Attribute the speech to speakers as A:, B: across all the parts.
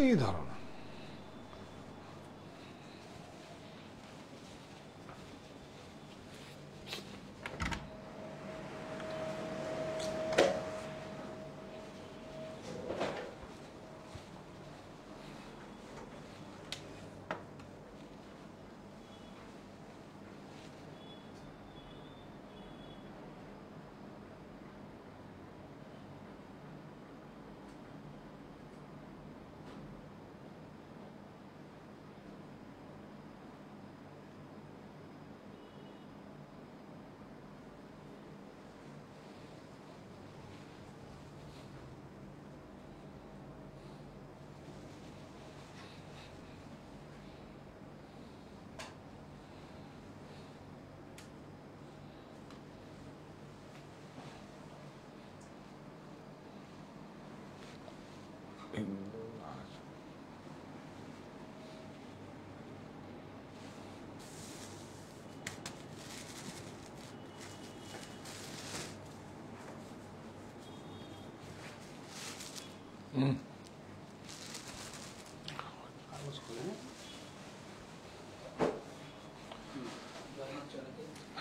A: এই ধারণা।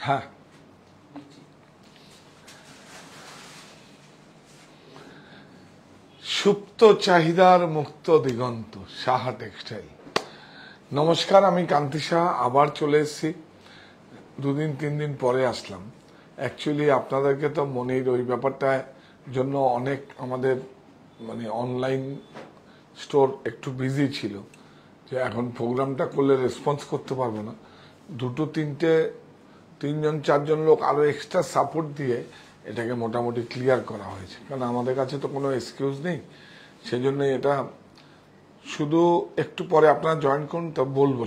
A: হ্যাঁ, সুপ্ত চাহিদার মুক্ত দিগন্ত, সাহা টেক্সটাইল। নমস্কার, আমি কান্তি সাহা আবার চলে এসেছি। 2-3 দিন পরে আসলাম। অ্যাকচুয়ালি আপনাদেরকে তো মনের ওই ব্যাপারটার জন্য অনেক আমাদের অনলাইন স্টোর একটু বিজি ছিল, যে এখন প্রোগ্রামটা করলে রেসপন্স করতে পারবো না। 3-4জন লোক আরো এক্সট্রা সাপোর্ট দিয়ে এটাকে মোটামুটি ক্লিয়ার করা হয়েছে, কারণ আমাদের কাছে তো কোনো এক্সকিউজ নেই। সেই জন্য এটা শুধু একটু পরে আপনারা জয়েন করুন, তা বলবো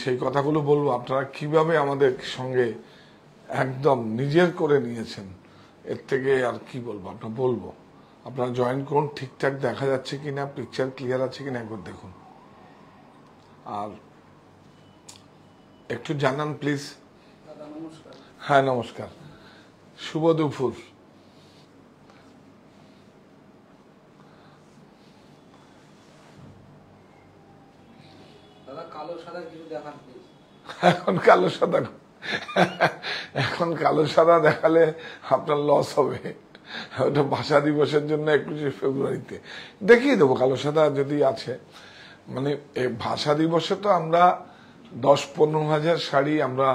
A: সেই কথাগুলো বলবো আপনারা কিভাবে আমাদের সঙ্গে একদম নিজের করে নিয়েছেন। এর থেকে আর কি বলবো, আপনার বলবো আপনারা জয়েন করুন। ঠিকঠাক দেখা যাচ্ছে কিনা, পিকচার ক্লিয়ার আছে কিনা একবার দেখুন, আর একটু জানান প্লিজ। হ্যাঁ, নমস্কার, শুভ দুপুর। এখন কালো সাদা দেখালে আপনার লস হবে। ওটা ভাষা দিবসের জন্য 21শে ফেব্রুয়ারিতে দেখিয়ে দেবো কালো সাদা যদি আছে। ভাষা দিবসে তো আমরা 10-15 হাজার শাড়ি আমরা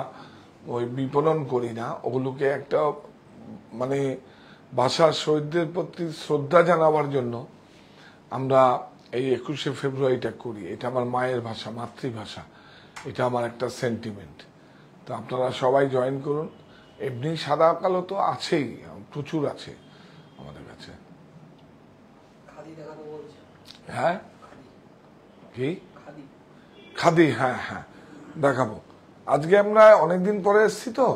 A: ওই বিপণন করি না, ওগুলোকে একটা ভাষার শহীদদের প্রতি শ্রদ্ধা জানাবার জন্য আমরা এই 21শে ফেব্রুয়ারিটা করি। এটা আমার মায়ের ভাষা, মাতৃভাষা, এটা আমার একটা সেন্টিমেন্ট। তো আপনারা সবাই জয়েন করুন। এমনি সাদা কালো তো আছেই, প্রচুর আছে আমাদের কাছে। হ্যাঁ, কি খাদি? হ্যাঁ হ্যাঁ, দেখাবো। আজকে আমরা অনেকদিন পরে এসছি তো।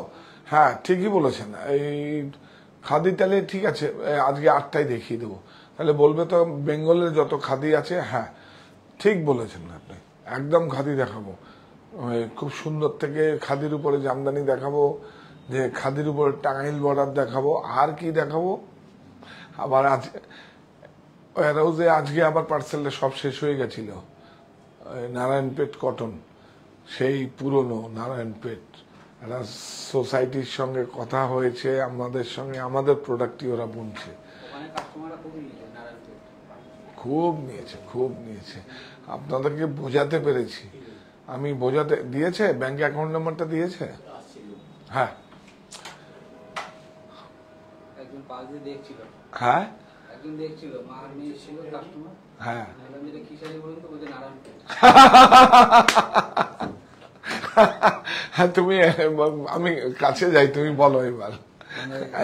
A: হ্যাঁ, ঠিকই বলেছেন। এই খাদি তাহলে ঠিক আছে, আজকে 8টায় দেখিয়ে দেবো। তাহলে বলবে তো বেঙ্গলের যত খাদি আছে। হ্যাঁ, ঠিক বলেছেন আপনি, একদম খাদি দেখাবো। খুব সুন্দর থেকে খাদির উপরে জামদানি দেখাবো, যে খাদির উপরে টাঙ্গাইল বর্ডার দেখাবো, আর কি দেখাবো। আবার আজকে আবার পার্সেলটা সব শেষ হয়ে গেছিল। নারায়ণপেট কটন, সেই পুরনো নারায়ণপেট, একটা সোসাইটির সঙ্গে কথা হয়েছে আমাদের সঙ্গে, আমাদের প্রোডাক্টই ওরা বুনছে। খুব নিয়েছে। আপনাদেরকে বোঝাতে পেরেছি আমি, বোঝাতে দিয়েছে। ব্যাংক অ্যাকাউন্ট নাম্বারটা দিয়েছে। হ্যাঁ হ্যাঁ হ্যাঁ, হ্যাঁ তুমি, আমি কাছে যাই, তুমি বলো এবার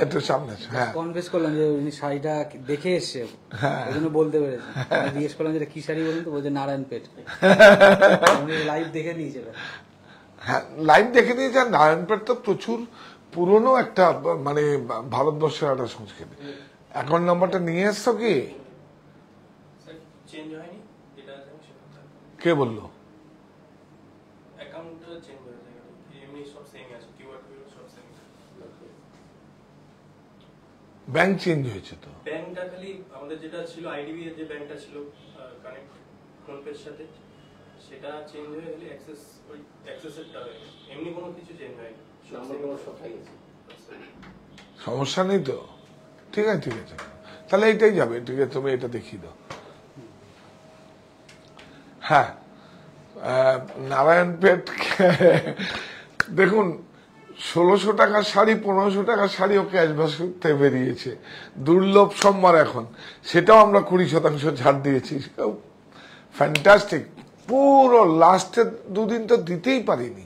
A: একটু সামনে। হ্যাঁ,
B: কনফেস করলাম যে উনি শাড়িটা দেখে এসছে, ওই জন্য বলতে পেরেছে। জিজ্ঞেস করলাম যে কি শাড়ি বলুন তো, বলছে নারায়ণপেট। উনি লাইভ দেখে নিয়েছে।
A: হ্যাঁ, লাইভ দেখে নিয়েছে। নারায়ণপেট তো প্রচুর পুরনো একটা ভারতবর্ষের একটা সংস্কৃতি। অ্যাকাউন্ট নাম্বারটা নিয়ে এসছো কি? কে বললো? ব্যাংক চেঞ্জ হয়েছে তো।
C: ব্যাংকটা খালি আমাদের যেটা ছিল আইডিবি এর যে ব্যাংকটা ছিল কানেক্ট ফোনপের সাথে, সেটা চেঞ্জ হয়ে গেলে অ্যাক্সেস ওই অ্যাক্সেসেরটা হয়ে গেছে, এমনি কোনো কিছু চেঞ্জ হয়নি, নাম্বারগুলো সব খাই গেছে।
A: সমস্যা নেই তো, ঠিক আছে ঠিক আছে, তাহলে এইটাই যাবে, ঠিক আছে তুমি এটা দেখিয়ে দাও। হ্যাঁ নারায়ণপেট দেখুন 1600 টাকার শাড়ি 1500 টাকার শাড়িও ক্যাশবাস করতে বেরিয়েছে, দুর্লভ সম্ভার এখন, সেটাও আমরা 20% ছাড় দিয়েছি, ফ্যান্টাস্টিক। পুরো লাস্টের দুদিন তো দিতেই পারিনি।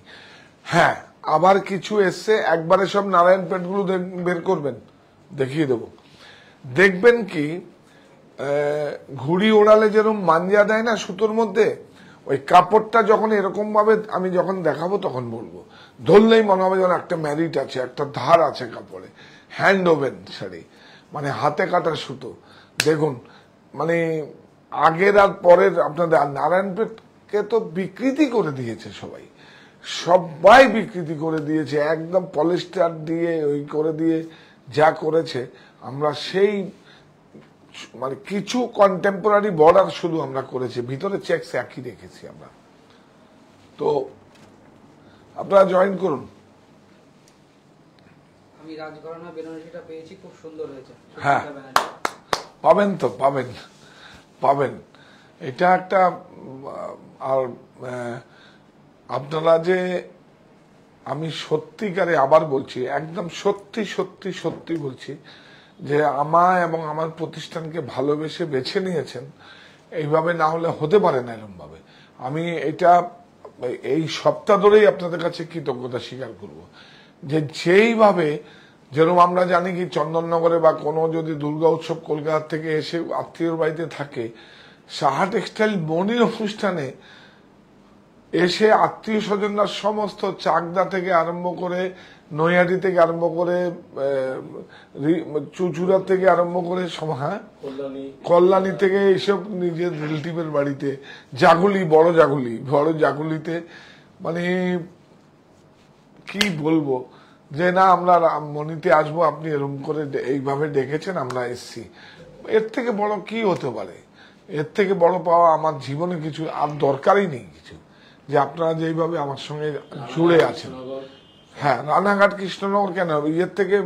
A: হ্যাঁ আবার কিছু এসছে, একবারে সব নারায়ণপেট গুলো বের করবেন, দেখিয়ে দেবো। দেখবেন কি ঘুড়ি ওড়ালে যেরকম মাঞ্জা দেয় না সুতোর মধ্যে, ওই কাপড়টা যখন এরকম ভাবে আমি যখন দেখাবো তখন বলবো, ধরলেই মনে হবে যেন একটা ম্যারিট আছে, একটা ধার আছে কাপড়ে। হ্যান্ড ওভেন শাড়ি, মানে হাতে কাটা সুতো। দেখুন মানে আগের আর পরের আপনাদের, নারায়ণপেটকে তো বিকৃতি করে দিয়েছে সবাই, সবাই বিকৃতি করে দিয়েছে, একদম পলিস্টার দিয়ে ওই করে দিয়ে যা করেছে। আমরা সেই মানে কিছু কন্টেম্পোরারি বর্ডার শুধু আমরা করেছি, ভিতরে চেকস একই রেখেছি আমরা। তো আপনারা জয়েন করুন।
B: আমি রাজঘরানা বেনারসিটা পেয়েছি, খুব সুন্দর হয়েছে।
A: হ্যাঁ পাবেন তো, পাবেন পাবেন, এটা একটা। আর আপনারা যে, আমি সত্যিকারে আবার বলছি, একদম সত্যি সত্যি সত্যি বলছি, যে আমায় এবং আমার প্রতিষ্ঠানকে ভালোবেসে বেছে নিয়েছেন, এইভাবে না হলে হতে পারে না এরকম ভাবে। আমি এটা এই সপ্তাহ ধরেই আপনাদের কাছে কৃতজ্ঞতা স্বীকার করব, যে যেইভাবে, যেরকম আমরা জানি কি চন্দননগরে বা কোনো যদি দুর্গা উৎসব কলকাতা থেকে এসে আত্মীয়র বাড়িতে থাকে, সাহা টেক্সটাইল মনির অনুষ্ঠানে এসে আত্মীয় স্বজনরা সমস্ত চাকদা থেকে আরম্ভ করে, নৈহাটি থেকে আরম্ভ করে, চুচুড়া থেকে আরম্ভ করে, হ্যাঁ কল্যাণী থেকে এইসব নিজের রিলেটিভের বাড়িতে, জাগুলি বড় জাগুলিতে, মানে কি বলবো, যে না আমরা মনিতে আসবো, আপনি এরকম করে এইভাবে ডেকেছেন, আমরা এসছি। এর থেকে বড় কি হতে পারে? এর থেকে বড় পাওয়া আমার জীবনে কিছু আর দরকারই নেই কিছু, যে আপনারা যেইভাবে আমার সঙ্গে জুড়ে আছেন। হ্যাঁ রানাঘাট কৃষ্ণনগর কেন, ইয়ের থেকে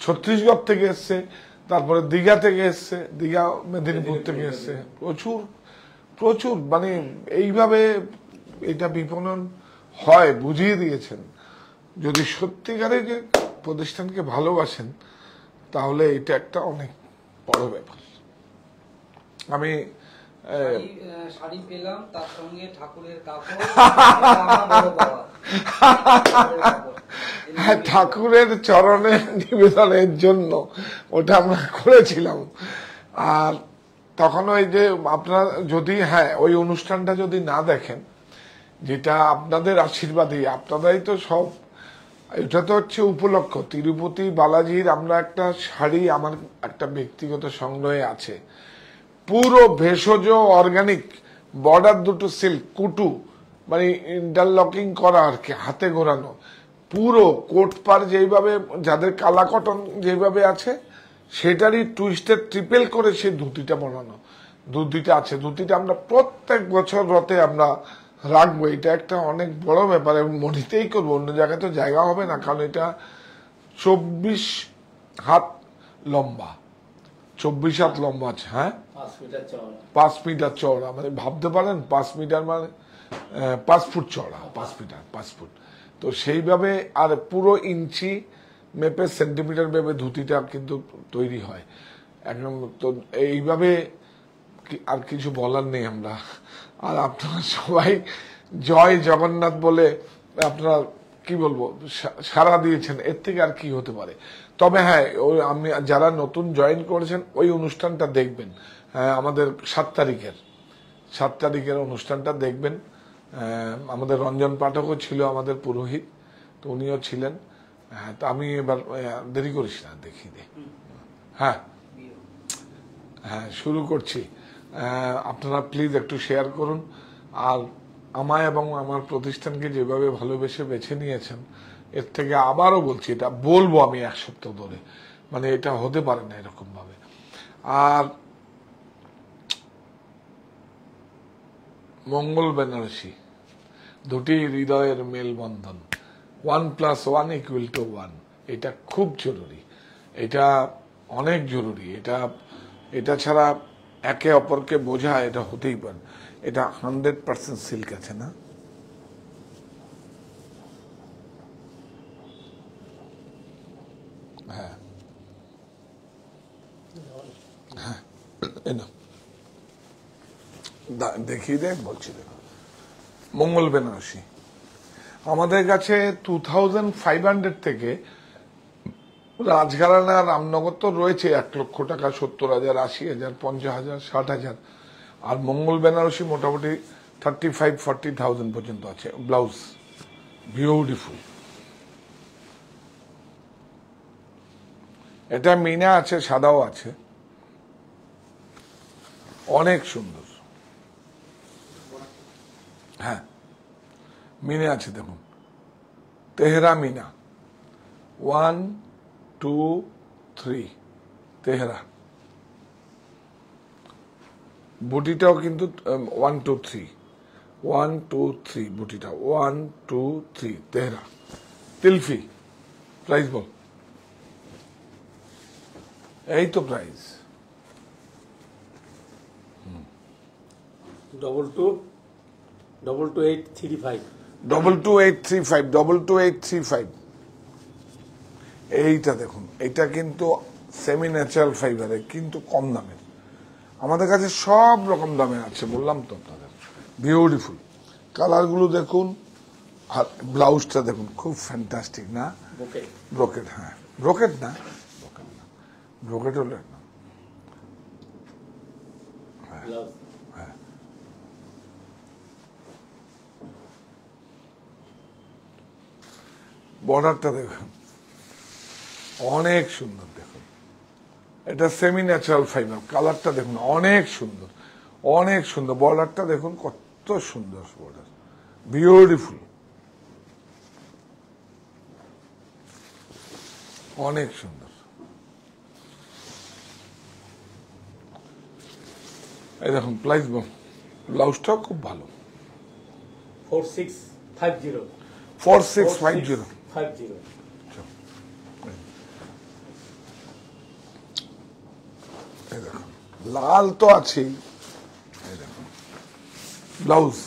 A: ছত্তিশগড় থেকে এসছে, তারপরে দীঘা থেকে এসছে, দীঘা মেদিনীপুর থেকে এসছে, প্রচুর প্রচুর, মানে এইভাবে এটা বিপণন হয় বুঝিয়ে দিয়েছেন। যদি সত্যিকারে যে প্রতিষ্ঠানকে ভালোবাসেন, তাহলে এটা একটা অনেক বড় ব্যাপার। আমি
B: শাড়ি পেলাম, তার সঙ্গে ঠাকুরের কাপড়,
A: হ্যাঁ ঠাকুরের চরণে নিবেদনের জন্য ওটা আমরা করেছিলাম। আর তখন ওই যে আপনারা যদি, হ্যাঁ ওই অনুষ্ঠানটা যদি না দেখেন, যেটা আপনাদের আশীর্বাদে, আপনারাই তো সব, এটা তো হচ্ছে উপলক্ষ তিরুপতি বালাজির। আমরা একটা শাড়ি আমার একটা ব্যক্তিগত সংগ্রহে আছে, পুরো ভেষজ অর্গানিক, বর্ডার দুটো সিল্ক কুটু, মানে ইন্টারলকিং করা আর কি, হাতে ঘোরানো, পুরো কোট পার যেইভাবে যাদের কালা কটন যেভাবে আছে, সেটারই টুইস্টেড ট্রিপল করে সেই ধুতিটা বানানো, ধুতিটা আছে। ধুতিটা আমরা প্রত্যেক বছর রথে আমরা রাখবো, এটা একটা অনেক বড় ব্যাপার, এবং মনিতেই করবো, অন্য জায়গায় তো জায়গা হবে না, কারণ এটা 24 হাত লম্বা, 24 হাত লম্বা আছে। হ্যাঁ 5 মিটার চওড়া, মানে ভাবতে পারেন 5 মিটার মানে 5 ফুট চওড়া, 5 মিটার 5 ফুট। তো সেইভাবে, আর পুরো ইঞ্চি মেপে সেন্টিমিটার মেপে ধুতিটা কিন্তু তৈরি হয় একদম। তো এইভাবে আর কিছু বলার নেই আমরা। আর আপনারা সবাই জয় জগন্নাথ বলে আপনারা কি বলবো সাড়া দিয়েছেন, এর থেকে আর কি হতে পারে। তবে হ্যাঁ, ওই আমি যারা নতুন জয়েন করেছেন ওই অনুষ্ঠানটা দেখবেন, আমাদের 7 তারিখের অনুষ্ঠানটা দেখবেন। আমাদের রঞ্জন পাঠকও ছিল আমাদের পুরোহিত, তো উনিও ছিলেন। তা আমি এবার দেরি করিস না, দেখি দে। হ্যাঁ হ্যাঁ শুরু করছি। আপনারা প্লিজ একটু শেয়ার করুন, আর আমায় এবং আমার প্রতিষ্ঠানকে যেভাবে ভালোবেসে বেছে নিয়েছেন, এর থেকে আবারও বলছি, এটা বলবো আমি 1 সপ্তাহ ধরে, মানে এটা হতে পারে না এরকম ভাবে। আর মঙ্গল বেনারসি, দুটি হৃদয়ের মেলবন্ধন, 1+1=1, এটা খুব জরুরি, এটা অনেক জরুরি। এটা ছাড়া একে অপরকে বোঝা এটা হতেই পারে। এটা 100% সিল্ক আছে না? হ্যাঁ হ্যাঁ, দেখিয়ে দেখ বলছি। দেখো, মঙ্গল বেনারসি আমাদের কাছে 2500 থেকে রাজঘরানা রামনগর তো রয়েছে 1 লক্ষ টাকা, 70,000, 80,000, 50,000, 60,000। আর মঙ্গল বেনারসি মোটামুটি 35-40,000 পর্যন্ত আছে। ব্লাউজ বিউটিফুল, এটা মিনা আছে, সাদাও আছে, অনেক সুন্দর। হ্যাঁ, মিনে আছে দেখুন, তেহরা মিনা, 1, 2, 3 তেহরা। বুটিটাও কিন্তু 1, 2, 3, 1, 2, 3 বুটিটা, 1, 2, 3 তেহরা। তিলফি প্রাইস বল, এই তো প্রাইস।
D: 222835
A: 22,835, 22,835। এইটা দেখুন, এটা কিন্তু সেমি ন্যাচারাল ফাইবারে, কিন্তু কম দামের। আমাদের কাছে সব রকম দামে আছে, বললাম তো আপনাদের। বিউটিফুল কালারগুলো দেখুন, আর ব্লাউজটা দেখুন, খুব ফ্যান্টাস্টিক না? ব্রোকেট, হ্যাঁ ব্রোকেট না, ব্রোকেট হলে না, হ্যাঁ। বর্ডারটা দেখুন, অনেক সুন্দর। দেখুন, এটা সেমি ন্যাচারাল ফাইবার, কালারটা দেখুন অনেক সুন্দর, অনেক সুন্দর। বর্ডারটা দেখুন কত সুন্দর, বর্ডার বিউটিফুল, অনেক সুন্দর। এই দেখুন প্রাইস, ব্লাউজটাও খুব ভালো,
D: 4650
A: 4650। এই দেখুন, লাল তো আছেই। এই দেখুন ব্লাউজ,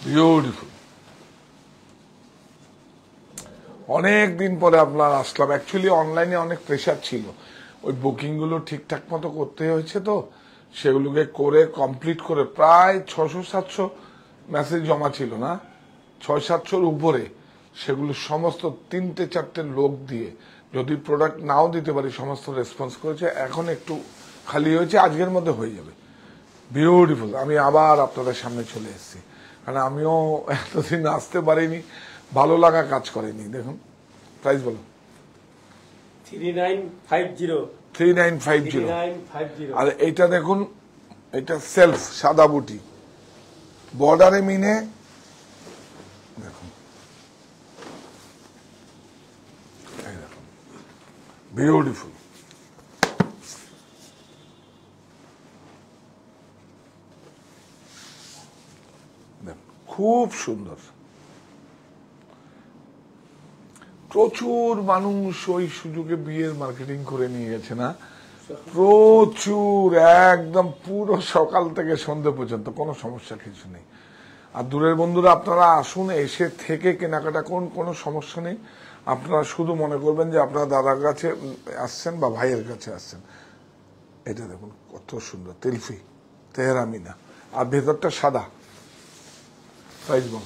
A: বিউটিফুল। অনেক দিন পরে আপনার আসলাম। অ্যাকচুয়ালি অনলাইনে অনেক প্রেশার ছিল, ওই বুকিং গুলো ঠিকঠাক মতো করতে হয়েছে, তো সেগুলোকে করে কমপ্লিট করে প্রায় 600-700 মেসেজ জমা ছিল না, 600-700-র উপরে। সেগুলো সমস্ত 3-4টে লোক দিয়ে, যদি প্রোডাক্ট নাও দিতে পারি, সমস্ত রেসপন্স করেছে। এখন একটু খালি হয়েছে, আজকের মধ্যে হয়ে যাবে। বিউটিফুল। আমি আবার আপনাদের সামনে চলে এসেছি, কারণ আমিও এতদিন আসতে পারিনি, ভালো লাগা কাজ করেনি। দেখুন প্রাইস বলো,
D: 3950
A: আর এইটা দেখুন, এটা সেলফ সাদা বুটি, বর্ডারে মিনে। দেখুন, এই দেখুন বিউটিফুল। খুব সুন্দর। প্রচুর মানুষ ওই সুযোগে বিয়ের মার্কেটিং করে নিয়ে গেছে না, প্রচুর, একদম পুরো সকাল থেকে সন্ধ্যে পর্যন্ত, কোনো সমস্যা কিছু নেই। আর দূরের বন্ধুরা আপনারা আসুন, এসে থেকে কেনাকাটা করুন, কোনো সমস্যা নেই। আপনারা শুধু মনে করবেন যে আপনারা দাদার কাছে আসছেন বা ভাইয়ের কাছে আসছেন। এটা দেখুন কত সুন্দর, তেলফি তেহরা মিনা, আর ভেতরটা সাদা। প্রাইস বল,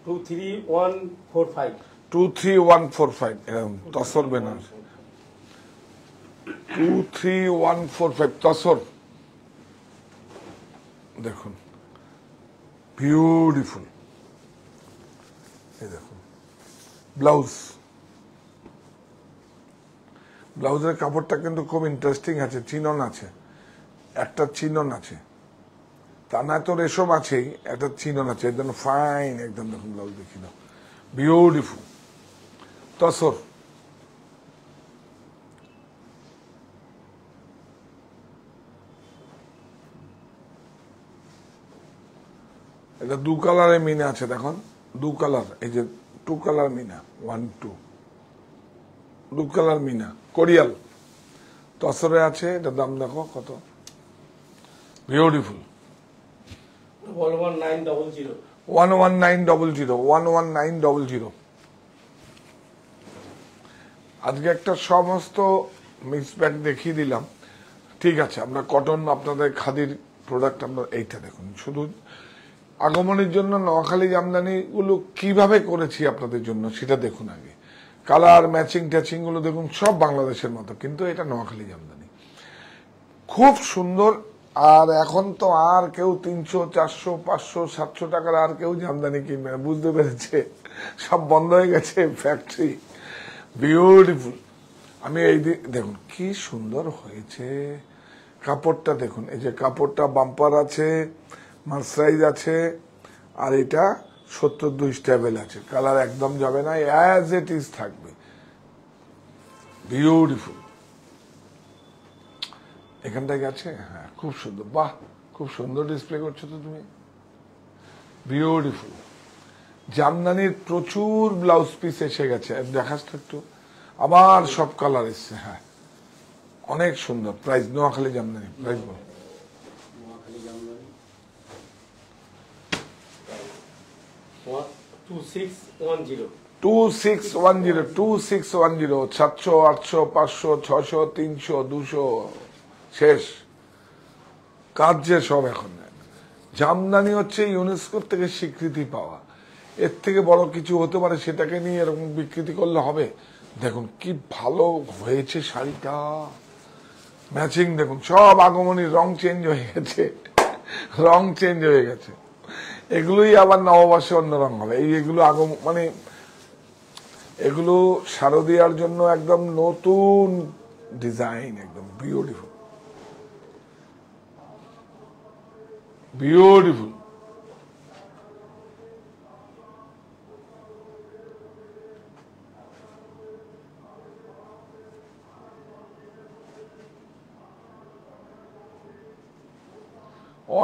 D: 23145
A: 23145। এরকম তসর বেনারস, 23145 তসর। দেখুন বিউটিফুল। এই দেখুন ব্লাউজ, ব্লাউজের কাপড়টা কিন্তু খুব ইন্টারেস্টিং আছে, চিনন আছে, একটা চিনন আছে, তা না তো রেশম আছেই, একটা চিনন আছে, একদম ফাইন, একদম দেখুন ব্লাউজ দেখি দাও, বিউটিফুল তসর। এটা 2 কালারে মিনা আছে, দেখুন 2 কালার, এই যে 2 কালার মিনা, 1 2 2 কালার মিনা কোরিয়াল তসরে আছে। এটা দাম দেখো কত, বিউটিফুল,
D: 11900
A: 11900 11900। আজকে একটা সমস্ত মিক্স ব্যাগ দেখিয়ে দিলাম, ঠিক আছে। আমরা কটন, আপনাদের খাদির প্রোডাক্ট, আমরা এইটা দেখুন, শুধু আগমনের জন্য নোয়াখালী জামদানি গুলো কিভাবে করেছি আপনাদের জন্য সেটা দেখুন আগে। কালার ম্যাচিং ট্যাচিং গুলো দেখুন, সব বাংলাদেশের মতো, কিন্তু এটা নোয়াখালী জামদানি, খুব সুন্দর। আর এখন তো আর কেউ 300 400 500 700 টাকার আর কেউ জামদানি কিনবে না, বুঝতে পেরেছে, সব বন্ধ হয়ে গেছে ফ্যাক্টরি। বিউটিফুল। আমি এই দেখুন কি সুন্দর হয়েছে কাপড়টা, দেখুন এই যে কাপড়টা বাম্পার আছে, মার্সাইজ আছে, আর এটা 72 স্টেবল আছে, কালার একদম যাবে না, অ্যাজ ইট ইজ থাকবে, বিউটিফুল। এখানটায় গেছে, হ্যাঁ খুব সুন্দর, বাহ খুব সুন্দর ডিসপ্লে করছো তো তুমি, বিউটিফুল। জামদানির প্রচুর ব্লাউজ পিস এসে গেছে, দেখাস তো একটু, আবার সব কালার এসছে, হ্যাঁ অনেক সুন্দর। প্রাইস নোয়াখালী জামদানি, প্রাইস বল।
D: নোয়াখালী জামদানি 2610
A: 2610 2610 700 800 500 600 300 200 শেষ কাজ যে সব। এখন জামদানি হচ্ছে ইউনেস্কোর থেকে স্বীকৃতি পাওয়া, এর থেকে বড় কিছু হতে পারে, সেটাকে নিয়ে এরকম বিকৃতি করলে হবে। দেখুন কি ভালো হয়েছে শাড়িটা, ম্যাচিং দেখুন, সব আগমনী রং চেঞ্জ হয়ে গেছে, রং চেঞ্জ হয়ে গেছে, এগুলোই আবার নববর্ষে অন্য রং হবে। এগুলো মানে এগুলো শারদীয়ার জন্য একদম নতুন ডিজাইন, একদম বিউটিফুল, বিউটিফুল।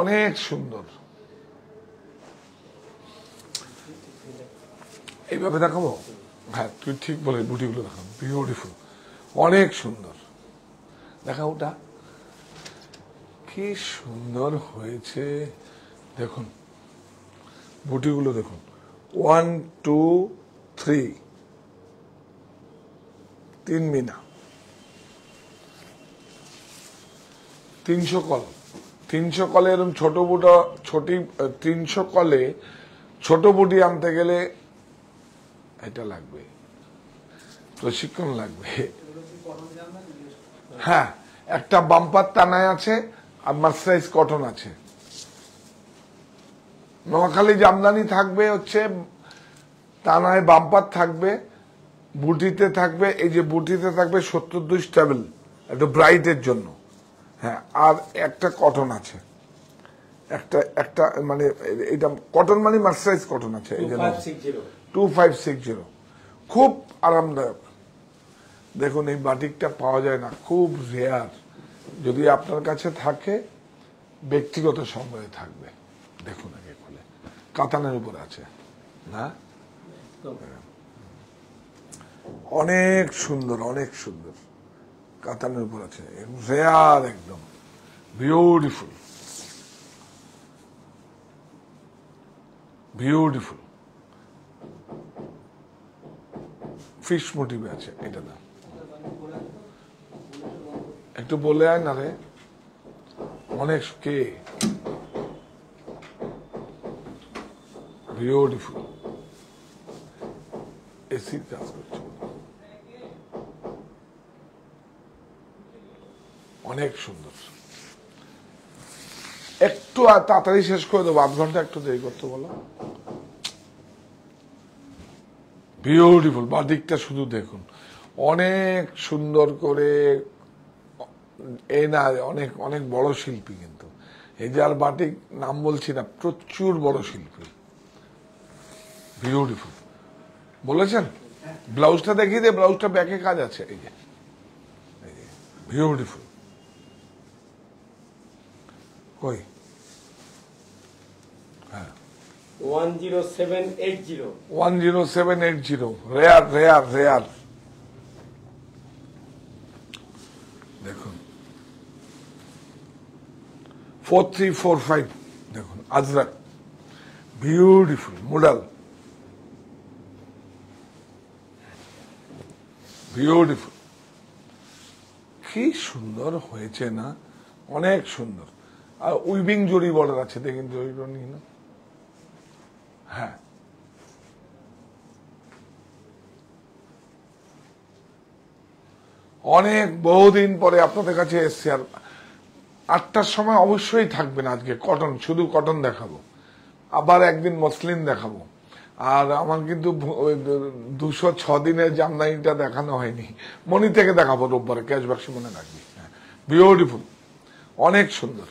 A: অনেক সুন্দর, এইভাবে দেখাবো, হ্যাঁ তুই ঠিক বলে, বুটিগুলো দেখাবো, বিউটিফুল, অনেক সুন্দর। দেখা ওটা কি সুন্দর হয়েছে, দেখুন বুটিগুলো দেখুন, 1 2 3 3 মিনা, 300 কল, 300 কলে এরকম ছোট বুটা, ছোটি 300 কলে ছোট বুটি আনতে গেলে এটা লাগবে, প্রশিক্ষণ লাগবে। হ্যাঁ একটা বাম্পার টানায় আছে, আর মার্সাইজ কটন আছে। নোয়াখালী জামদানি থাকবে হচ্ছে টানায় বাম্পার থাকবে, বুটিতে থাকবে, এই যে বুটিতে থাকবে 72 স্টেবল, একটু ব্রাইটের জন্য, হ্যাঁ। আর একটা কটন আছে, একটা মানে এটা কটন মানে মার্সাইজ কটন আছে, এই যে 2560, খুব আরামদায়ক। দেখুন এই বাটিকটা পাওয়া যায় না, খুব রেয়ার, যদি আপনার কাছে থাকে ব্যক্তিগত সংগ্রহে থাকবে। দেখুন আগে খুলে, কাতানের উপর আছে না, অনেক সুন্দর, অনেক সুন্দর, কাতানের উপর আছে, রেয়ার একদম, বিউটিফুল, বিউটিফুল। ফিশ মোটিভে আছে, এটা না একটু বলে আয় না রে, অনেক কে, বিউটিফুল, এসির কাজ করছে, অনেক সুন্দর। একটু তাড়াতাড়ি শেষ করে দেবো, 8 ঘন্টা একটু দেরি করতে বলো। বিউটিফুল বাটিকটা শুধু দেখুন, অনেক সুন্দর করে, এই না অনেক অনেক বড় শিল্পী, কিন্তু এই যে আর বাটিক নাম বলছি না, প্রচুর বড় শিল্পী, বিউটিফুল। বলেছেন ব্লাউজটা দেখিয়ে দে, ব্লাউজটা ব্যাকে কাজ আছে, এই যে বিউটিফুল। কই
D: 10780
A: 10780, রেয়ার রেয়ার রেয়ার। দেখুন 4345, দেখুন আজরাক, বিউটিফুল মডেল, বিউটিফুল। কি সুন্দর হয়েছে না, অনেক সুন্দর। আর উইভিং জরি বর্ডার আছে, দেখেন জরিটা নিয়ে না, হ্যাঁ অনেক বহুদিন পরে আপনাদের কাছে এসছি। আর 8টার সময় অবশ্যই থাকবেন আজকে কটন, শুধু কটন দেখাবো, আবার একদিন মসলিন দেখাবো। আর আমার কিন্তু 206 দিনের জামদানিটা দেখানো হয়নি, মনি থেকে দেখাবো রোববারে, ক্যাশ বাক্সে মনে রাখবি। বিউটিফুল, অনেক সুন্দর।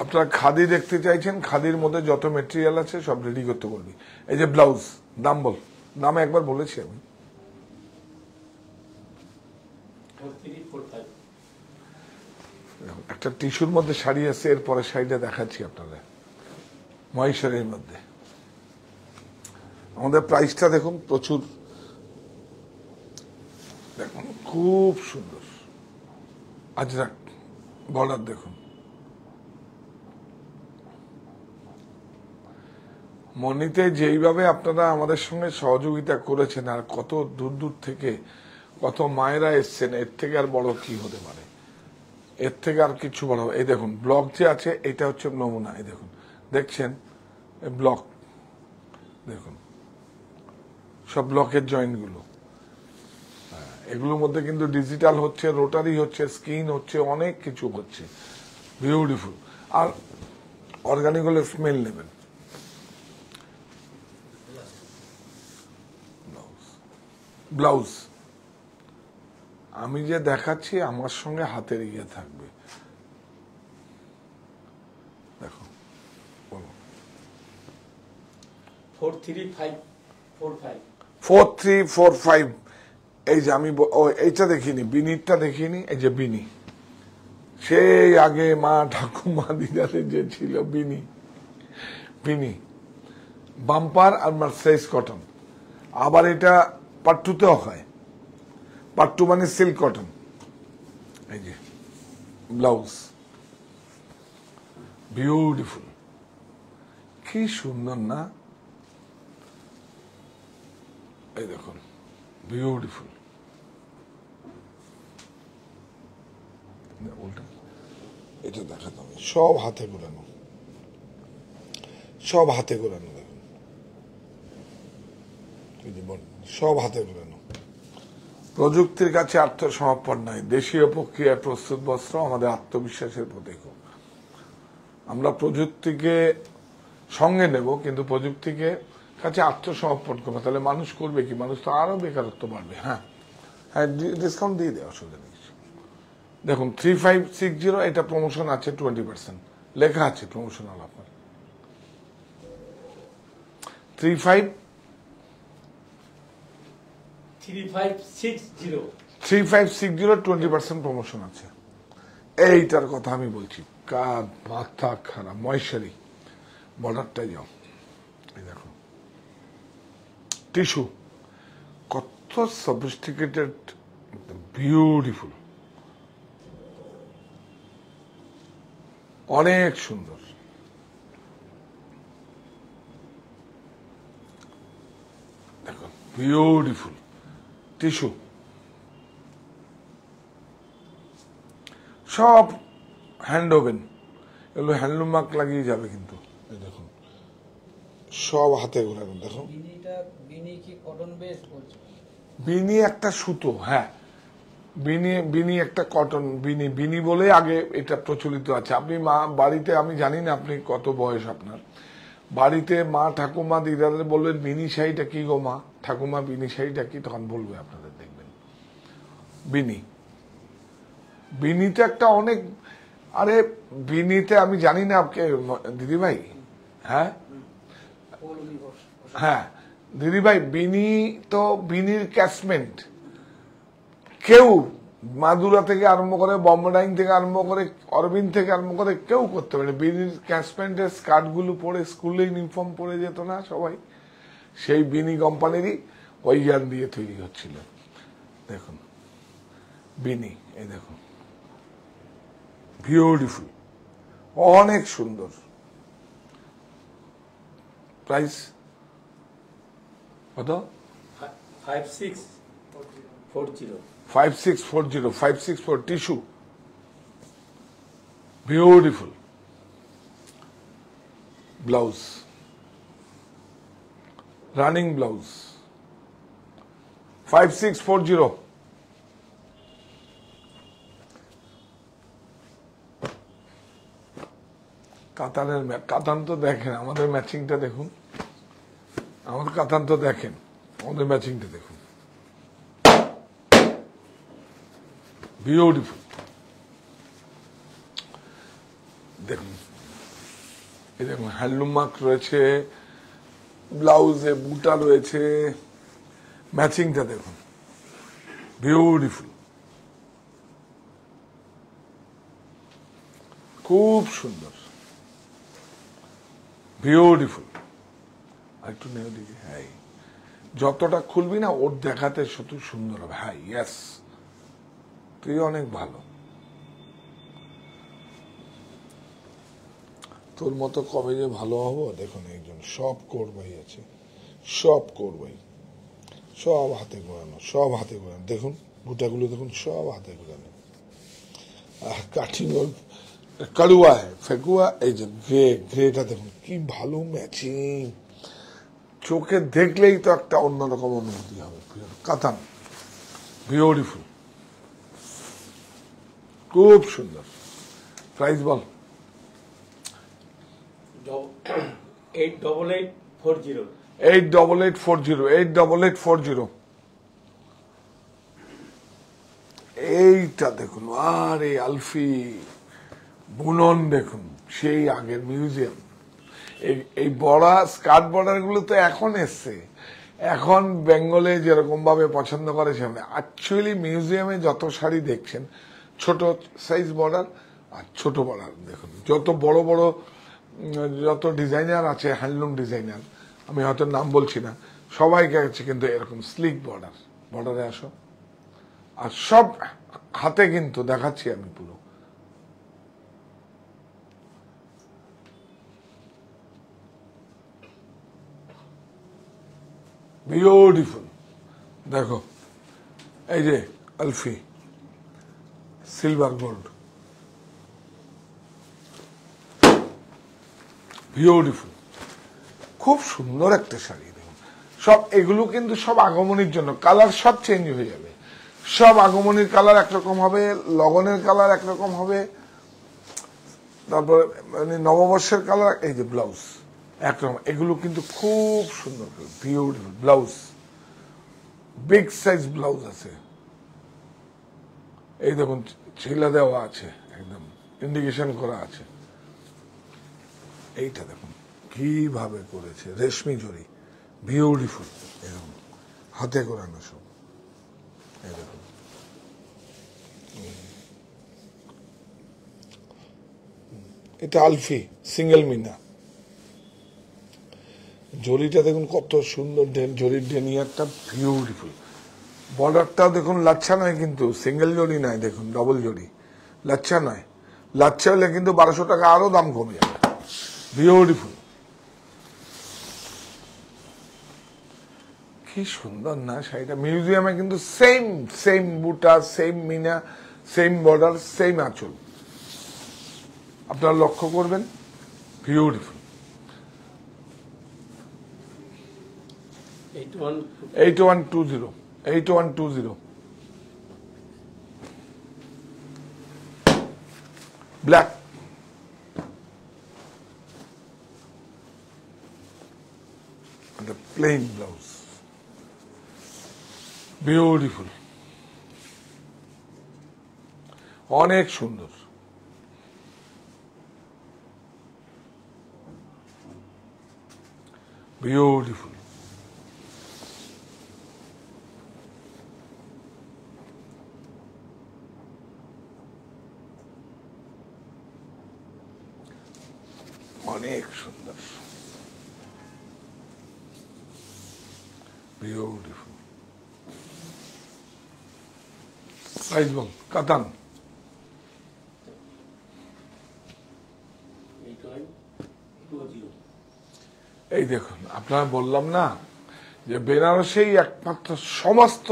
A: আপনারা খাদি দেখতে চাইছেন, খাদির মধ্যে যত মেটেরিয়াল আছে সব রেডি করতে বলবি। এই যে ব্লাউজ, দাম বল, দাম একবার বলেছি আমি।
D: 4345
A: একটা টিস্যুর মধ্যে শাড়ি আছে, এরপরে শাড়িটা দেখাচ্ছি আপনাদের, মহেশ্বরীর মধ্যে। আমাদের প্রাইসটা দেখুন, প্রচুর, দেখুন খুব সুন্দর আজরাক বর্ডার, দেখুন মনিতে যেইভাবে আপনারা আমাদের সঙ্গে সহযোগিতা করেছেন, আর কত দূর দূর থেকে কত মায়েরা এসছেন, এর থেকে আর বড় কি হতে পারে, এর থেকে আর কিছু বড়। এই দেখুন ব্লক যে আছে, এটা হচ্ছে নমুনা, এই দেখুন, দেখছেন ব্লক, দেখুন সব ব্লকের জয়েন্ট গুলো, এগুলোর মধ্যে কিন্তু ডিজিটাল হচ্ছে, রোটারি হচ্ছে, স্কিন হচ্ছে, অনেক কিছু হচ্ছে, বিউটিফুল। আর অর্গানিক হলে স্মেল নেবেন। ব্লাউজ আমি যে দেখাচ্ছি, আমার সঙ্গে হাতের ইয়ে থাকবে, দেখো বলো
D: 43545
A: 4345। এই যে আমি এইটা দেখিনি, বিনিটা দেখিনি, এই যে বিনি, সেই আগে মা ঠাকুমা দিদারে যে ছিল বিনি, বিনি বাম্পার আর মার্সাইজ কটন। আবার এটা পাট্টুতেও হয়, পাট্টু মানে সিল্ক কটন। এই যে ব্লাউজ, বিউটিফুল, কি সুন্দর না, এই দেখুন বিউটিফুল। উল্টা এটা দেখাতে হবে, সব হাতে ঘোরানো, সব হাতে ঘোরানো, দেখুন সব হাতে ঘোরানো। প্রযুক্তির কাছে আত্মসমর্পণ নাই, দেশীয় প্রক্রিয়ায় প্রস্তুত বস্ত্র আমাদের আত্মবিশ্বাসের প্রতীক। আমরা প্রযুক্তিকে সঙ্গে নেব, কিন্তু প্রযুক্তিকে কাছে আত্মসমর্পণ করবো, তাহলে মানুষ করবে কি? মানুষ তো আরো বেকারত্ব বাড়বে। হ্যাঁ হ্যাঁ, ডিসকাউন্ট দিয়ে দেয়, অসুবিধা নেই। দেখুন 3560, এটা প্রমোশন আছে 20%, লেখা আছে প্রমোশনাল আপনার।
D: 3560
A: 20% প্রমোশন আছে। এইটার কথা আমি বলছি, কার মাথা খারাপ, মহেশ্বরী বর্ডারটাই যাও, এই দেখো টিস্যু, কত সফিস্টিকেটেড, বিউটিফুল, অনেক সুন্দর। দেখুন বিউটিফুল টিস্যু, সব হ্যান্ড ওভেন, এগুলো হ্যান্ডলুম মার্ক লাগিয়ে যাবে কিন্তু। এই দেখুন সব হাতে ঘোরানো, দেখো
B: বিনি কি কটন বেস বলছো?
A: বিনি একটা সুতো, হ্যাঁ বিনি একটা কটন, বিনি বলে আগে এটা প্রচলিত আছে। আপনি মা বাড়িতে, আমি জানি না আপনি কত বয়স আপনার, বাড়িতে মা ঠাকুমা দিদাদের বলবেন বিনি শাড়িটা কি গো মা, ঠাকুমা বিনি শাড়িটা কি, তখন বলবে আপনাদের, দেখবেন বিনি। বিনিতে একটা অনেক, আরে বিনিতে আমি জানি না আপকে দিদিভাই, হ্যাঁ হ্যাঁ দিদিভাই, বিনি তো বিনির ক্যাশমেন্ট কেউ মাদুরা থেকে আরম্ভ করে, বম্বাডাইন থেকে আরম্ভ করে, অরবিন্দ থেকে আরম্ভ করে কেউ করতে পারে। বিনির ক্যাশমেন্টের স্কার্ট গুলো পরে স্কুলে ইউনিফর্ম পরে যেত না সবাই, সেই বিনি কোম্পানিরই ওই জ্ঞান দিয়ে তৈরি হচ্ছিল। দেখুন বিনি, এই দেখুন বিউটিফুল, অনেক সুন্দর। প্রাইস কত?
D: 5640
A: 5640, 564 tissue, beautiful blouse, running blouse 5640। কাতানের কাতান তো দেখেন, আমাদের ম্যাচিংটা দেখুন, আমাদের কাতান তো দেখেন, আমাদের ম্যাচিংটা দেখুন, বিউটিফুল। দেখুন এই দেখুন হ্যান্ডলুম মার্ক রয়েছে, ব্লাউজে বুটা রয়েছে, ম্যাচিংটা দেখুন বিউটিফুল, খুব সুন্দর, বিউটিফুল। আর একটু নেও দিকে, হ্যাঁ যতটা খুলবি না ওর দেখাতে শুধু সুন্দর হবে। হ্যাঁ ইয়েস, তুই অনেক ভালো, তোর মতো কবে যে ভালো হবো। দেখুন একজন সব করবাই আছে, সব করবাই, সব হাতে ঘোরানো, সব হাতে ঘোরানো। দেখুন বুটাগুলো দেখুন, সব হাতে ঘোরানো। কাঠিং কারুয়া ফেকুয়া, এই যে গ্রে, গ্রেটা দেখুন কি ভালো ম্যাচিং, চোখে দেখলেই তো একটা অন্যরকম অনুভূতি হবে। কাতান বিউটিফুল, খুব সুন্দর। প্রাইস বল?
D: 88840
A: 88840, 88840। এইটা দেখুন, আরে আলফি বুনন দেখুন, সেই আগের মিউজিয়াম। এই বড়া স্কার্ট বর্ডার গুলো তো এখন এসছে, এখন বেঙ্গলে যেরকম ভাবে পছন্দ করে সেভাবে। অ্যাকচুয়ালি মিউজিয়ামে যত শাড়ি দেখছেন ছোট সাইজ বর্ডার আর ছোট বর্ডার দেখুন, যত বড় বড় যত ডিজাইনার আছে, হ্যান্ডলুম ডিজাইনার, আমি হয়তো নাম বলছি না, সবাইকে আছে কিন্তু এরকম স্লিক বর্ডার। বর্ডারে আসো, আর সব হাতে কিন্তু দেখাচ্ছি আমি পুরো। বিউটিফুল, দেখো এই যে আলফি সিলভার গোল্ড, বিউটিফুল, খুব সুন্দর একটা শাড়ি। দেখুন সব এগুলো কিন্তু সব আগমনীর জন্য, কালার সব চেঞ্জ হয়ে যাবে, সব আগমনীর কালার একরকম হবে, লগনের কালার একরকম হবে, তারপরে মানে নববর্ষের কালার। এই যে ব্লাউজ একরকম, এগুলো কিন্তু খুব সুন্দর, beautiful blouse, big size blouse আছে। এই দেখুন ছিলা দেওয়া আছে, একদম ইন্ডিকেশন করা আছে। এইটা দেখুন কিভাবে করেছে, রেশমি জরি, বিউটিফুল, এরকম হাতে করানো সব। এই দেখুন এটা আলফি সিঙ্গেল মিনা, জরিটা দেখুন কত সুন্দর, জরির ডেনিয়ারটা বিউটিফুল। বর্ডারটা দেখুন লাচ্ছা নয় কিন্তু, সিঙ্গেল জরি নয়, দেখুন ডবল জরি, লাচ্ছা নয়। লাচ্ছা হলে কিন্তু 1200 টাকা আরো দাম কমে যাবে। বিউটিফুল, কি সুন্দর না শাড়িটা। মিউজিয়ামে কিন্তু সেম সেম বুটা, সেম মিনা, সেম বর্ডার, সেম আঁচল, আপনারা লক্ষ্য করবেন। Beautiful, 8120, 8120 black, plain blouse, beautiful, অনেক সুন্দর। বিউটিফুল, অনেক সুন্দর, বিউটিফুল। প্রাইস বল, কাতান
D: 8920।
A: এই দেখুন, আপনারা বললাম না যে বেনারসেই একমাত্র সমস্ত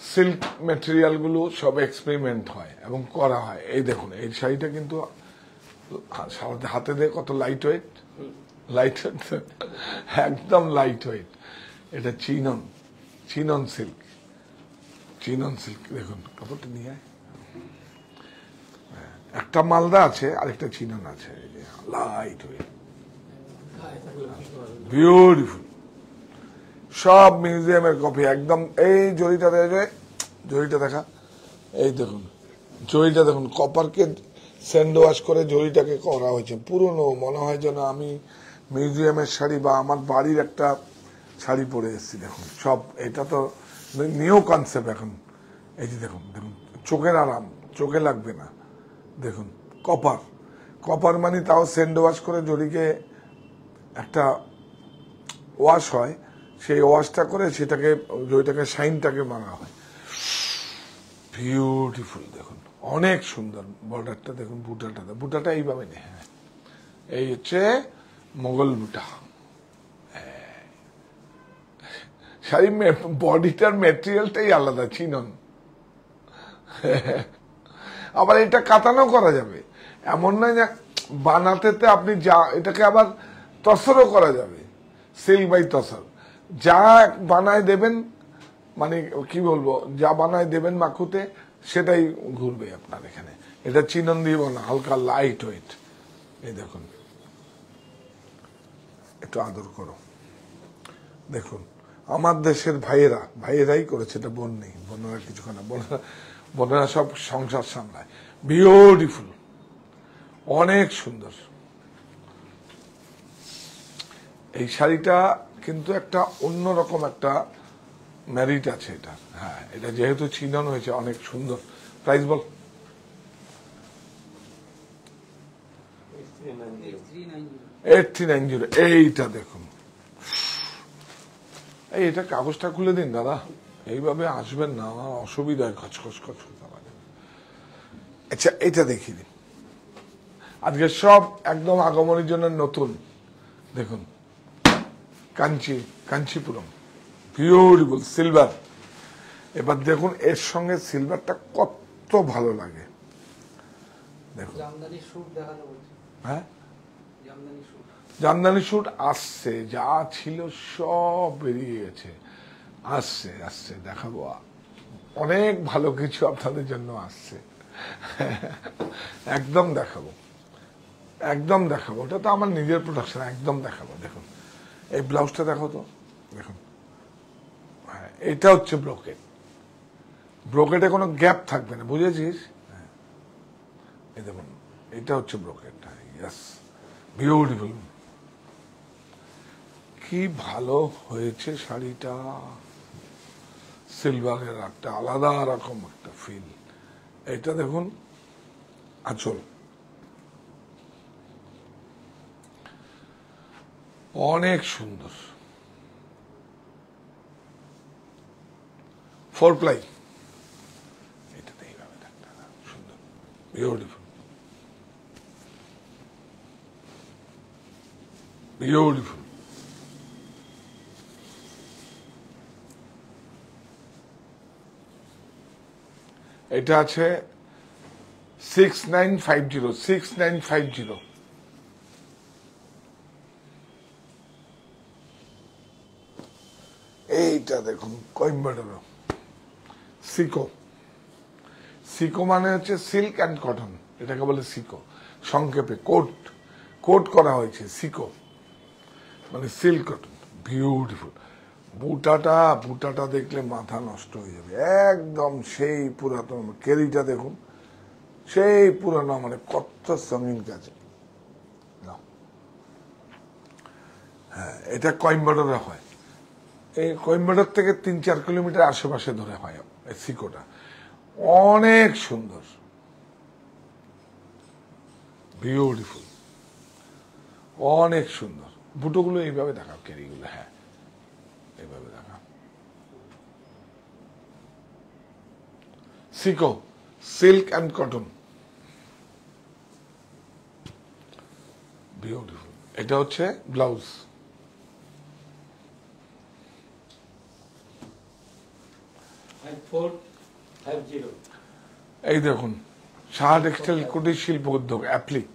A: সিল্ক ম্যাটেরিয়াল গুলো সব এক্সপেরিমেন্ট হয় এবং করা হয়। এই দেখুন, এই শাড়িটা কিন্তু হাতে দিয়ে কত লাইট ওয়েট, লাইট ওয়েট, একদম লাইট ওয়েট। এটা chinon, chinon silk, chinon silk. দেখুন কাপড়টা নিয়ে আয়। একটা মালদা আছে, আরেকটা চিনন আছে, লাইট ওয়েট, বিউটিফুল, সব মিউজিয়ামের কপি একদম। এই জরিটা দেখে, জরিটা দেখা, এই দেখুন জরিটা দেখুন, কপারকে স্যান্ড ওয়াশ করে জরিটাকে করা হয়েছে, পুরনো মনে হয় যেন আমি মিউজিয়ামের শাড়ি বা আমার বাড়ির একটা শাড়ি পরে এসেছি। দেখুন সব, এটা তো নিউ কনসেপ্ট এখন। এই যে দেখুন, দেখুন চোখের আরাম, চোখে লাগবে না। দেখুন কপার, কপার মানে তাও স্যান্ড ওয়াশ করে জরিকে একটা ওয়াশ হয়, সেই ওয়াশটা করে সেটাকে জরিটাকে শাইনটাকে মারা হয়। বিউটিফুল, দেখুন অনেক সুন্দর। বর্ডারটা দেখুন, বুটাটা, বুটাটা এইভাবে নেই, হ্যাঁ এই হচ্ছে মোগল বুটা। শাড়ি বডিটার মেটেরিয়ালটাই আলাদা, চিনন। আবার এটা কাতানো করা যাবে, এমন নয় যে বানাতে আপনি যা, এটাকে আবার তসরও করা যাবে, সিল্ক বাই তসর। যা বানায় দেবেন, মানে কি বলবো, যা বানায় দেবেন মাখুতে সেটাই ঘুরবে আপনার এখানে। এটা চিনন দিয়ে না, হালকা লাইট ওয়েট। এই দেখুন, একটু আদর করো। দেখুন আমার দেশের ভাইয়েরা, ভাইয়েরাই করেছে এটা, বোন নেই, বোনেরা কিছুখানা, বোনেরা সব সংসার সামলায়। বিউটিফুল, অনেক সুন্দর। এই শাড়িটা কিন্তু একটা অন্যরকম একটা ম্যারিট আছে এটা, হ্যাঁ এটা যেহেতু চিনন হয়েছে, অনেক সুন্দর। প্রাইস বল। 8390। এইটা দেখুন, এটা কাগজটা খুলে দিন দাদা, এইভাবে আসবেন না, আমার অসুবিধা হয়, খচখচ খচখচ। আচ্ছা এটা দেখিয়ে দিন, আজকে সব একদম আগমনের জন্য নতুন। দেখুন কাঞ্চি, কাঞ্চিপুরম, বিউটিফুল সিলভার। এবার দেখুন এর সঙ্গে সিলভারটা কত ভালো লাগে। দেখুন
B: জামদানি স্যুট দেখাতে বলছি,
A: হ্যাঁ
B: জামদানি স্যুট,
A: জামদানি স্যুট আসছে, যা ছিল সব বেরিয়ে গেছে, আসছে আসছে, দেখাবো অনেক ভালো কিছু আপনাদের জন্য আসছে। একদম দেখাবো, একদম দেখাবো, ওটা তো আমার নিজের প্রোডাকশন, একদম দেখাবো। দেখুন এই ব্লাউজটা দেখো তো, দেখুন হ্যাঁ এটা হচ্ছে ব্রোকেট, ব্রোকেটে কোনো গ্যাপ থাকবে না, বুঝেছিস? হ্যাঁ এই দেখুন এটা হচ্ছে ব্রোকেট, ইয়েস বিউটিফুল। কি ভালো হয়েছে শাড়িটা, সিলভারের একটা আলাদা রকম একটা ফিল। এটা দেখুন আঁচল, অনেক সুন্দর, 4 প্লাই। এটাতে এইভাবে থাকতে সুন্দর, বিউটিফুল, বিউটিফুল। এটা আছে 6950, 6950। এইটা দেখুন কোয়েম্বাটোর সিকো, সিকো মানে হচ্ছে সিল্ক অ্যান্ড কটন, এটাকে বলে সিকো, সংক্ষেপে কোট, কোট করা হয়েছে সিকো মানে সিল্ক কটন, বিউটিফুল। বুটাটা দেখলে মাথা নষ্ট হয়ে যাবে, একদম সেই পুরাতন। কেরিটা দেখুন, সেই পুরানো, মানে কত সঙ্গীন কাজ। হ্যাঁ, এটা কোয়েম্বাটোরে হয়। এই কোয়েম্বাটোর থেকে 3-4 কিলোমিটার আশেপাশে ধরে হয় এই সিকোটা। অনেক সুন্দর, বিউটিফুল, অনেক সুন্দর। বুটোগুলো এইভাবে দেখাও, কেরিগুলো, হ্যাঁ এইভাবে দেখাও। সিকো সিল্ক অ্যান্ড কটন, বিউটিফুল। এটা হচ্ছে ব্লাউজ।
D: 5450
A: এই দেখুন, সাহা টেক্সটাইল কুটির শিল্প উদ্যোগ অ্যাপ্লিক।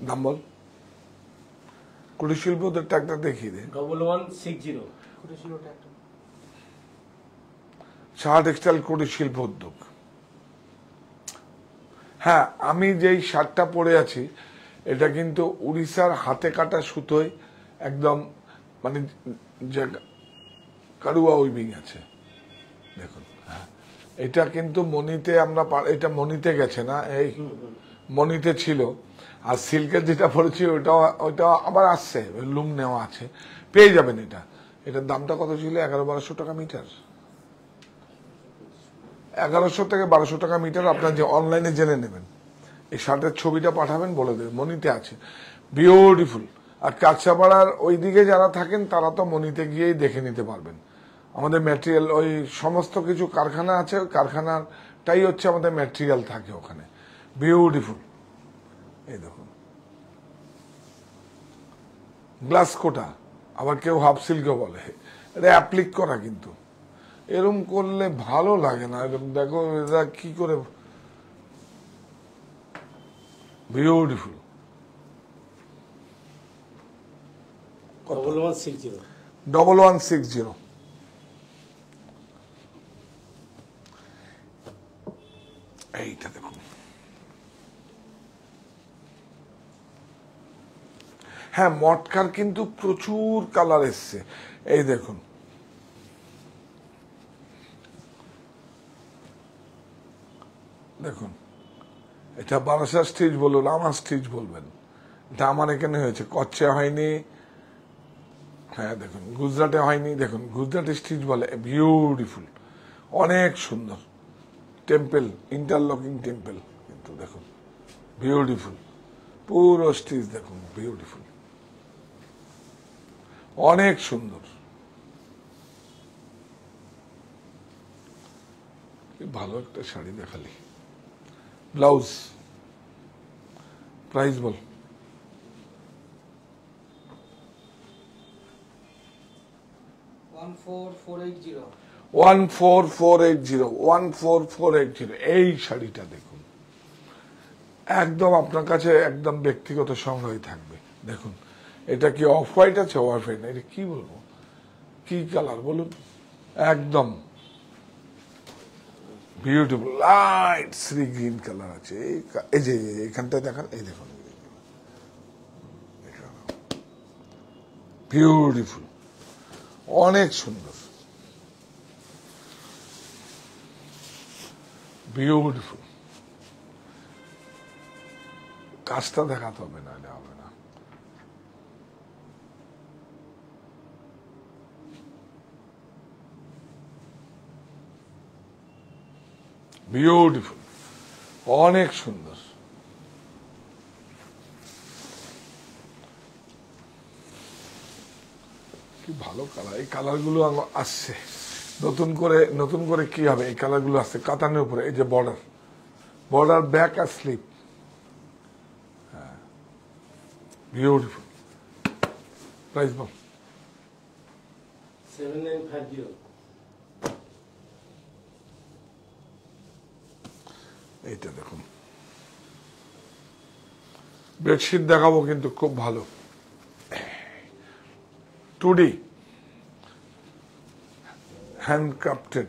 A: নাম বল, কুটির শিল্প উদ্যোগ ট্যাগটা দেখিয়ে দে।
D: 1160
A: সাহা টেক্সটাইল কুটির শিল্প উদ্যোগ। হ্যাঁ, আমি যেই শার্টটা পরে আছি এটা কিন্তু উড়িষ্যার হাতে কাটা সুতোয় একদম, মানে যে কারুয়া উইভিং আছে দেখুন। হ্যাঁ, এটা কিন্তু মনিতে আমরা, এটা মনিতে গেছে না, এই মনিতে ছিল। আর সিল্কের যেটা পড়েছি ওইটা আবার আসছে, লুম নেওয়া আছে, পেয়ে যাবেন। এটার দামটা কত ছিল? 1100-1200 টাকা মিটার। 1100 থেকে 1200 টাকা মিটার। আপনার যে অনলাইনে জেনে নেবেন, এই শার্টের ছবিটা পাঠাবেন, বলে দেবেন মনিতে আছে, বিউটিফুল। আর কাছাপাড়ার ওইদিকে যারা থাকেন তারা তো মনিতে গিয়েই দেখে নিতে পারবেন। আমাদের ম্যাটেরিয়াল, ওই সমস্ত কিছু কারখানা আছে, ওই কারখানাটাই হচ্ছে আমাদের ম্যাটেরিয়াল থাকে ওখানে, বিউটিফুল। এই দেখুন, গ্লাস কোটা, আবার কেউ হাফ সিল্কও বলে। এটা অ্যাপ্লিক করা, কিন্তু এরম করলে ভালো লাগে না। এরকম দেখো এটা কি করে, বিউটিফুল।
D: 1160
A: 1160। এইটা দেখুন, হ্যাঁ মটকার কিন্তু প্রচুর কালার এসছে। এই দেখুন, দেখুন, এটা বারাসা স্টিচ বলুন, আমার স্টিচ বলবেন, এটা আমার এখানে হয়েছে, কচ্ছে হয়নি। হ্যাঁ দেখুন, গুজরাটে হয়নি। দেখুন, গুজরাটে স্টিচ বলে, বিউটিফুল, অনেক সুন্দর। টেম্পল, ইন্টারলকিং টেম্পল, কিন্তু দেখুন বিউটিফুল, পুরো স্টিচ দেখুন, বিউটিফুল, অনেক সুন্দর। কি ভালো একটা শাড়ি দেখালি। ব্লাউজ প্রাইস বল। 14480 এই শাড়িটা দেখুন, একদম আপনার কাছে একদম ব্যক্তিগত সংগ্রহ থাকবে। দেখুন, এটা কি অফ হোয়াইট আছে? অফ হোয়াইট না, এটা কি বলবো, কি কালার বলুন, একদম beautiful light sea green colour আছে। এই যে এখানটায় দেখান, এই দেখুন, বিউটিফুল, অনেক সুন্দর, বিউটিফুল। কাজটা দেখাতে হবে না, এটা হবে না। বিউটিফুল, অনেক সুন্দর। কি ভালো কালার, এই কালার গুলো আসছে নতুন করে কি হবে, এই কালার গুলো আসছে কাতানের উপরে। এই যে বর্ডার ব্যাক আর স্লিপ, বিউটিফুল। প্রাইস বল।
D: 7950
A: এইটা দেখুন, বেডশিট দেখাবো কিন্তু খুব ভালো, 2D হ্যান্ডক্রাফটেড।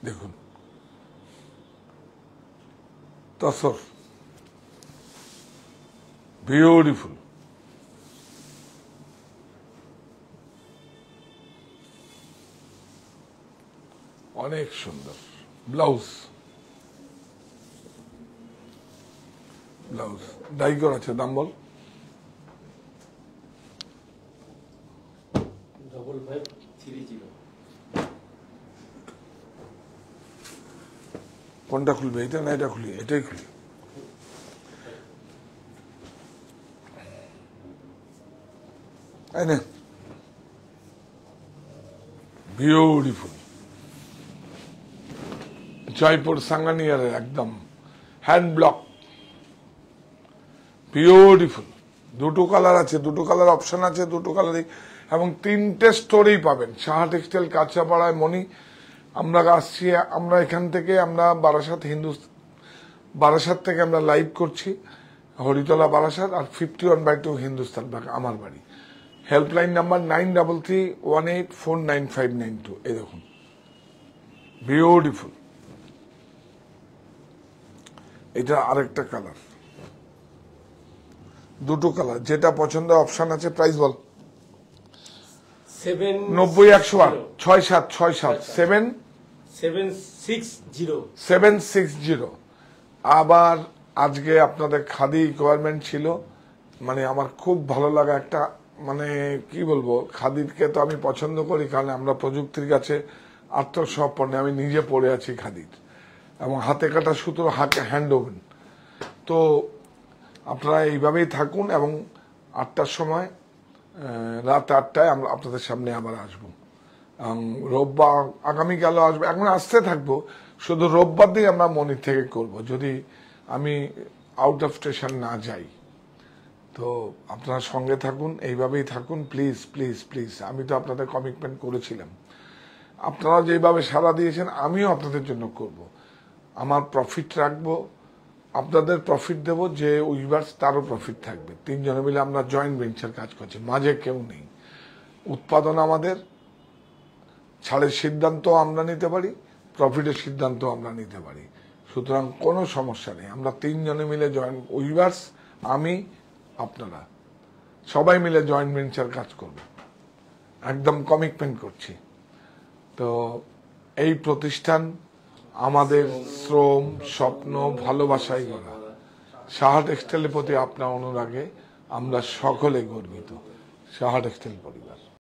A: দেখুন, তসর, বিউটিফুল। অনেক সুন্দর ব্লাউজ, ব্লাউজ ডাই করা আছে। দাম বল।
D: 5530।
A: কোনটা খুলবে, এটা না এটা খুলি? এটাই খুলি। বিউটিফুল জয়পুর সাঙ্গানিয়ারের একদম হ্যান্ড ব্লক, বিউটিফুল। দুটো কালার আছে, দুটো কালার অপশন আছে, দুটো কালারই, এবং 3টে স্টোরেই পাবেন। সাহা টেক্সটাইল, কাঁচাপাড়ায় মনি। আমরা আসছি, আমরা এখান থেকে আমরা বারাসাত থেকে আমরা লাইভ করছি, হরিতলা বারাসাত, আর 51/2 হিন্দুস্তান পার্ক আমার বাড়ি। Helpline number 9331849592। এই দেখুন বিউটিফুল। এটা আরেকটা কালার, দুটো কালার, যেটা পছন্দ অপশন আছে। প্রাইস বল। 90-108 6767 760। আবার আজকে আপনাদের খাদি রিকোয়ারমেন্ট ছিল, মানে আমার খুব ভালো লাগা একটা, মানে কি বলবো, খাদিরকে তো আমি পছন্দ করি, কারণ আমরা প্রযুক্তির কাছে আত্মসমর্পণে আমি নিজে পড়ে আছি খাদির, এবং হাতে কাটা সুতো হ্যান্ড ওভেন। তো আপনারা এইভাবেই থাকুন, এবং 8টার সময়, রাত 8টায় আমরা আপনাদের সামনে আবার আসবো। রোববার আগামীকালও আসবো, এখন আসতে থাকবো, শুধু রোববার দিয়ে আমরা মনির থেকে করব, যদি আমি আউট অফ স্টেশন না যাই। তো আপনারা সঙ্গে থাকুন, এইভাবেই থাকুন, প্লিজ প্লিজ প্লিজ। আমি তো আপনাদের কমিটমেন্ট করেছিলাম, আপনারা যেভাবে সাড়া দিয়েছেন আমিও আপনাদের জন্য করব। আমার প্রফিট রাখবো, আপনাদের প্রফিট দেব, যে উইভার্স তারও প্রফিট থাকবে। 3 জনে মিলে আমরা জয়েন্ট ভেঞ্চার কাজ করছি, মাঝে কেউ নেই। উৎপাদন আমাদের, ছাড়ের সিদ্ধান্ত আমরা নিতে পারি, প্রফিটের সিদ্ধান্ত আমরা নিতে পারি, সুতরাং কোনো সমস্যা নেই। আমরা 3 জনে মিলে জয়েন্ট উইভার্স, আমি, আপনারা সবাই মিলে জয়েন্ট ভেঞ্চার কাজ করব, একদম কমিটমেন্ট করছি। তো এই প্রতিষ্ঠান আমাদের শ্রম, স্বপ্ন, ভালোবাসাই গড়া। সাহা টেক্সটাইলের প্রতি আপনার অনুরাগে আমরা সকলে গর্বিত। সাহা টেক্সটাইল পরিবার।